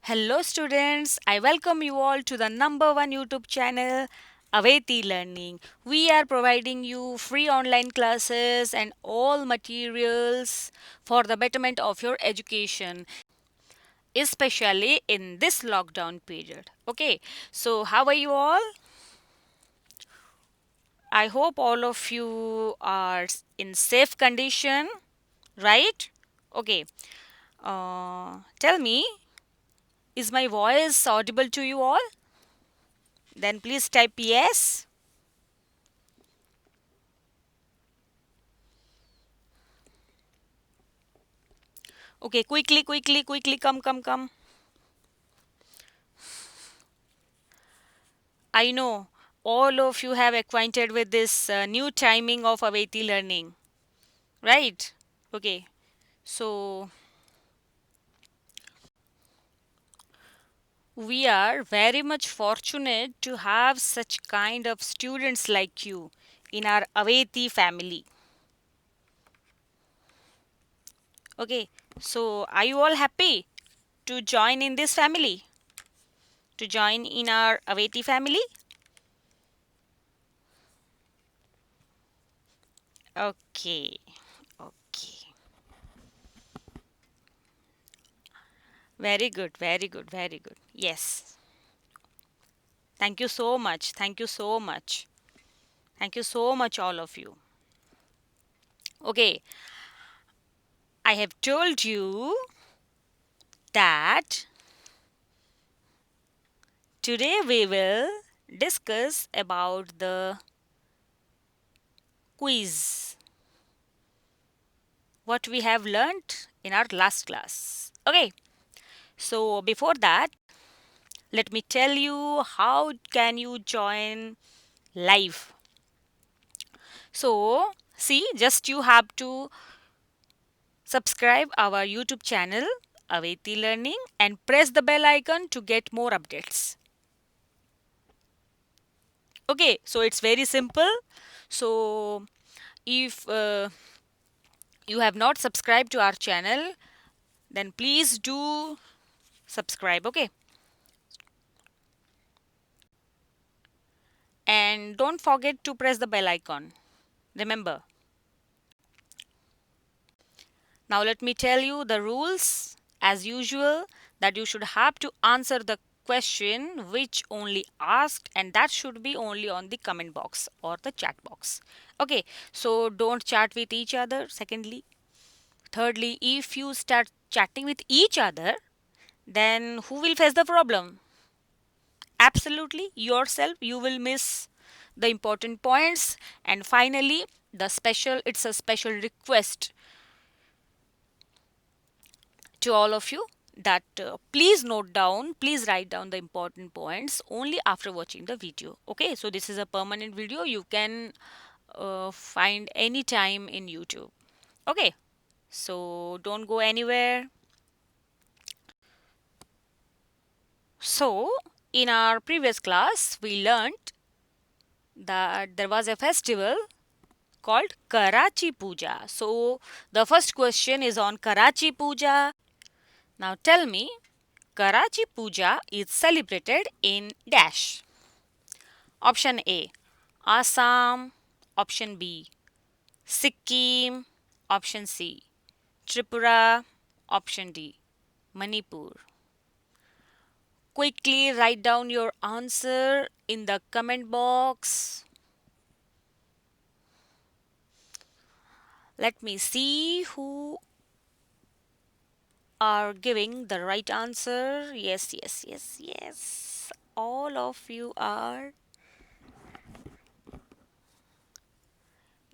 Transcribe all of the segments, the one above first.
Hello, students. I welcome you all to the number one YouTube channel, Aveti Learning. We are providing you free online classes and all materials for the betterment of your education, especially in this lockdown period. Okay, so how are you all? I hope all of you are in safe condition, right? Okay, tell me, is my voice audible to you all? Then please type yes. Okay, quickly, come. I know all of you have acquainted with this new timing of Aveti learning, right? Okay, so we are very much fortunate to have such kind of students like you in our Aveti family. Okay, so are you all happy to join in this family? To join in our Aveti family? Okay, okay. Very good. Yes. Thank you so much. Thank you so much. Thank you so much, all of you. Okay, I have told you that today we will discuss about the quiz, what we have learnt in our last class. Okay, so before that, let me tell you how can you join live. So, see, just you have to subscribe our YouTube channel Aveti Learning and press the bell icon to get more updates. Okay, so it's very simple. So if you have not subscribed to our channel, then please do subscribe. Okay, and don't forget to press the bell icon. Remember. Now let me tell you the rules as usual, that you should have to answer the question which only asked, and that should be only on the comment box or the chat box. Okay, so don't chat with each other. Secondly, thirdly, if you start chatting with each other, then who will face the problem? Absolutely yourself. You will miss the important points. And finally, it's a special request to all of you that please write down the important points only after watching the video. Okay, so this is a permanent video, you can find anytime in YouTube. Okay, so don't go anywhere. So in our previous class we learned that there was a festival called Karachi Puja. So the first question is on Karachi Puja. Now tell me, Karachi Puja is celebrated in dash. Option A, Assam. Option B, Sikkim. Option C, Tripura. Option D, Manipur. Quickly write down your answer in the comment box. Let me see who are giving the right answer. Yes. All of you are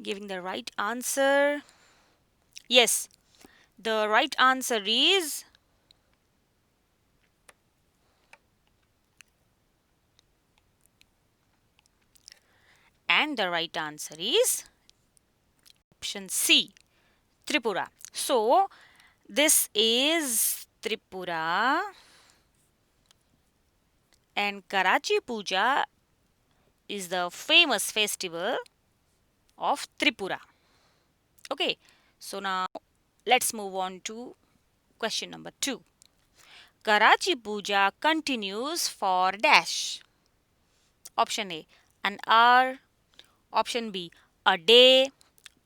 giving the right answer. Yes, the right answer is, and the right answer is option C, Tripura. So, this is Tripura, and Karachi Puja is the famous festival of Tripura. Okay, so now let's move on to question number 2. Karachi Puja continues for dash. Option A, an hour. Option B, a day.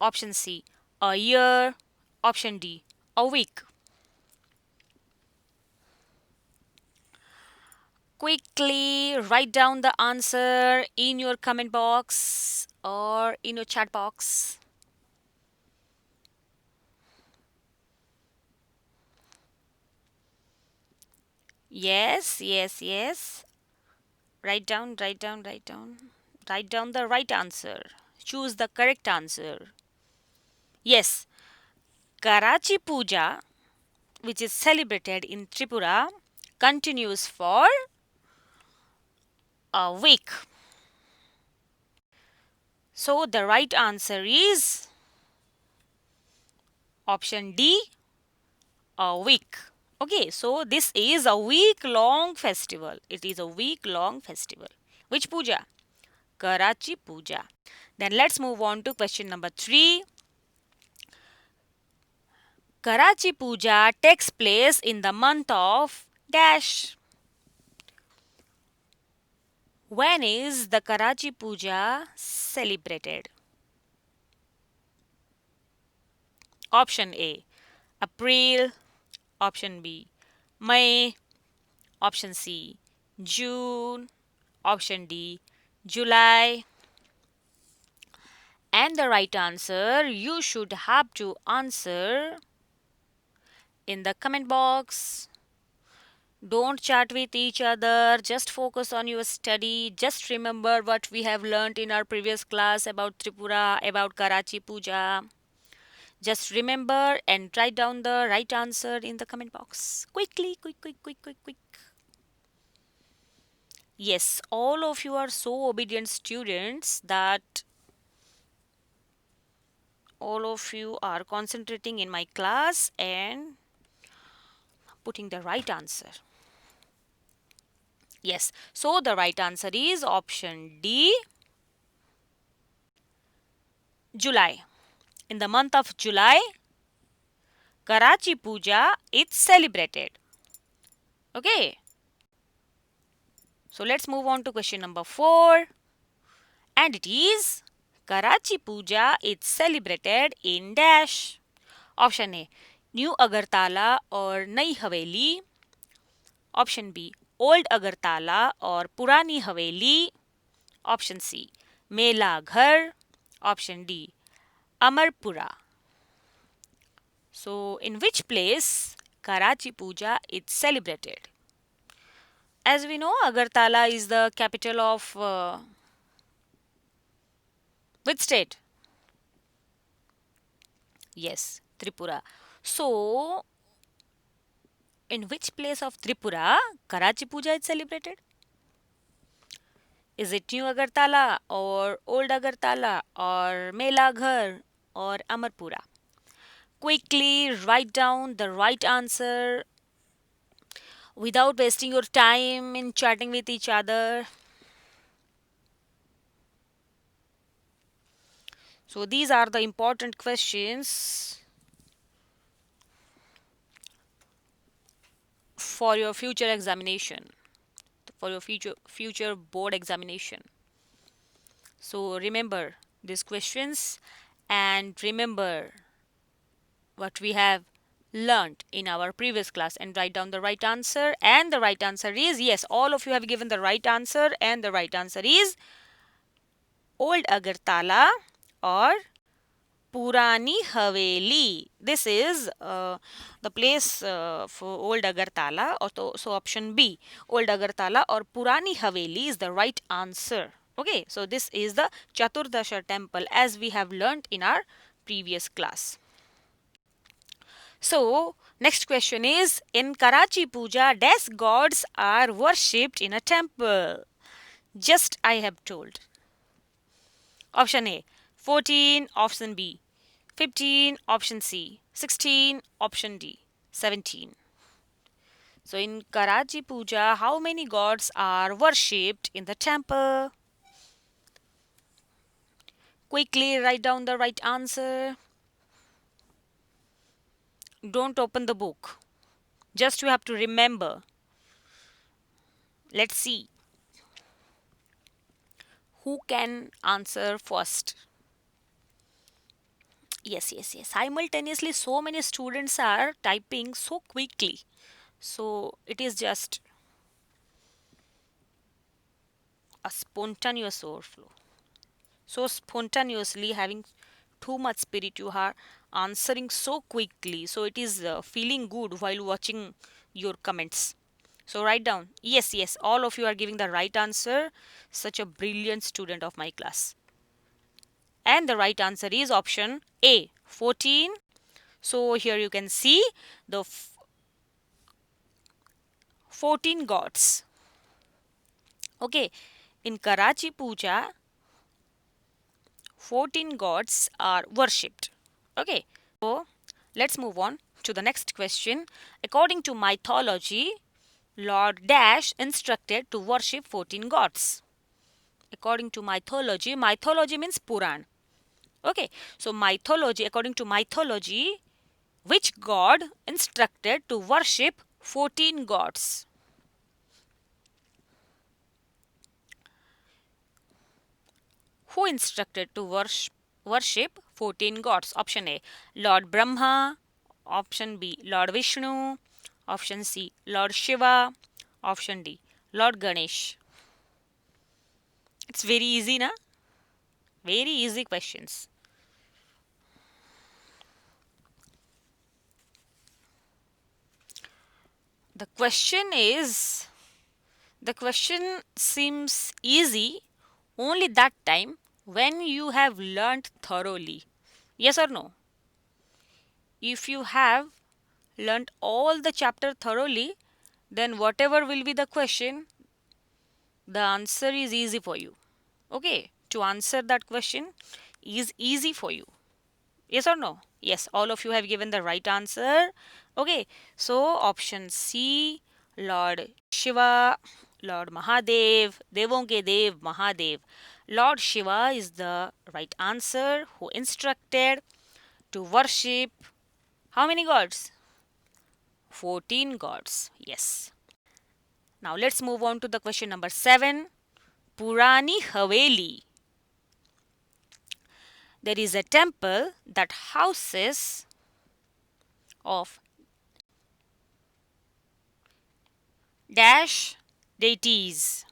Option C, a year. Option D, a week. Quickly write down the answer in your comment box or in your chat box. Yes, yes, yes. Write down, write down, write down. Write down the right answer. Choose the correct answer. Yes, Karachi Puja, which is celebrated in Tripura, continues for a week. So the right answer is option D, a week. Okay, so this is a week long festival. It is a week long festival. Which puja? Karachi Puja. Then let's move on to question number 3. Karachi Puja takes place in the month of dash. When is the Karachi Puja celebrated? Option A, April. Option B, May. Option C, June. Option D, July. And the right answer you should have to answer in the comment box. Don't chat with each other, just focus on your study. Just remember what we have learned in our previous class about Tripura, about Karachi Puja. Just remember and write down the right answer in the comment box. Quickly, quick, quick, quick, quick, quick. Yes, all of you are so obedient students that all of you are concentrating in my class and putting the right answer. Yes, so the right answer is option D, July. In the month of July, Karachi Puja is celebrated. Okay, so let's move on to question number 4. And it is Karachi Puja is celebrated in dash. Option A, New Agartala or Nai Haveli. Option B, Old Agartala or Purani Haveli. Option C, Mela Ghar. Option D, Amarpura. So, in which place Karachi Puja is celebrated? As we know, Agartala is the capital of which state? Yes, Tripura. So, in which place of Tripura Karachi Puja is celebrated? Is it New Agartala or Old Agartala or Mela Ghar or Amarpura? Quickly write down the right answer without wasting your time in chatting with each other. So these are the important questions for your future examination, for your future board examination. So remember these questions and remember what we have learned in our previous class and write down the right answer. And the right answer is, yes, all of you have given the right answer, and the right answer is Old Agartala or Purani Haveli. This is the place for Old Agartala. So option B, Old Agartala or Purani Haveli is the right answer. Okay, so this is the Chaturdasha temple as we have learnt in our previous class. So next question is, in Karachi Puja, dash gods are worshipped in a temple. Just I have told. Option A, 14. Option B, 15. Option C, 16. Option D, 17. So in Karachi Puja, how many gods are worshipped in the temple? Quickly write down the right answer. Don't open the book. Just you have to remember. Let's see who can answer first. Yes, yes, yes. Simultaneously, so many students are typing so quickly. So it is just a spontaneous overflow. So spontaneously having too much spirit, you are answering so quickly. So it is feeling good while watching your comments. So write down. Yes, yes. All of you are giving the right answer. Such a brilliant student of my class. And the right answer is option A, 14. So here you can see the 14 gods. Okay, in Karachi Puja, 14 gods are worshipped. Okay, so let's move on to the next question. According to mythology, Lord Dash instructed to worship 14 gods. According to mythology, mythology means Puran. Okay, so mythology, according to mythology, which god instructed to worship 14 gods? Who instructed to worship 14 gods? Option A, Lord Brahma. Option B, Lord Vishnu. Option C, Lord Shiva. Option D, Lord Ganesh. It's very easy, na? Very easy questions. The question is, the question seems easy only that time when you have learnt thoroughly. Yes or no? If you have learnt all the chapter thoroughly, then whatever will be the question, the answer is easy for you. Okay, to answer that question is easy for you. Yes or no? Yes, all of you have given the right answer. Okay, so option C, Lord Shiva, Lord Mahadev, Devon ke Dev Mahadev. Lord Shiva is the right answer who instructed to worship how many gods? 14 gods. Yes. Now let's move on to the question number 7. Purani Haveli. There is a temple that houses of dash deities.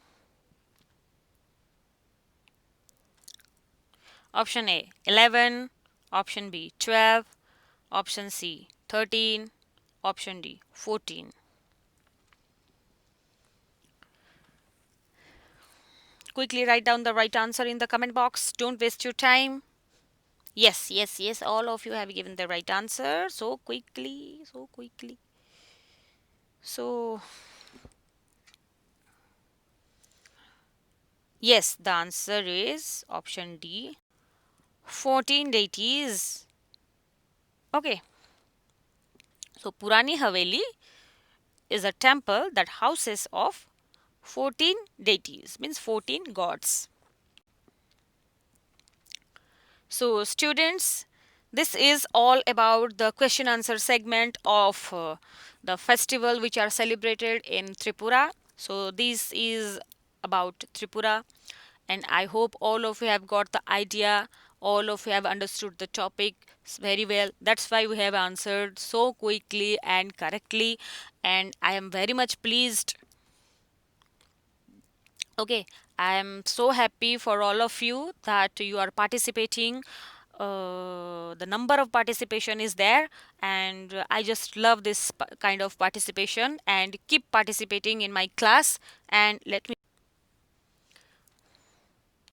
Option A 11, option B 12, option C 13, option D 14. Quickly write down the right answer in the comment box. Don't waste your time. Yes, yes, yes. All of you have given the right answer so quickly, so quickly. So, yes, the answer is option D 14 deities. Okay, so Purani Haveli is a temple that houses of 14 deities, means 14 gods. So students, this is all about the question answer segment of the festival which are celebrated in Tripura. So this is about Tripura, and I hope all of you have got the idea, all of you have understood the topic very well. That's why we have answered so quickly and correctly, and I am very much pleased. Okay, I am so happy for all of you that you are participating. The number of participation is there, and I just love this kind of participation, and keep participating in my class. And let me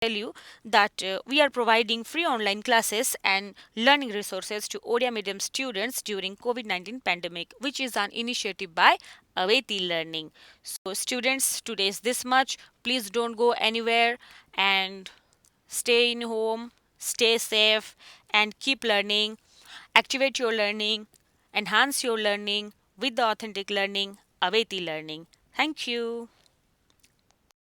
tell you that we are providing free online classes and learning resources to ODIA medium students during COVID-19 pandemic, which is an initiative by Aveti Learning. So students, today is this much. Please don't go anywhere and stay in home, stay safe, and keep learning. Activate your learning, enhance your learning with the authentic learning, Aveti Learning. Thank you.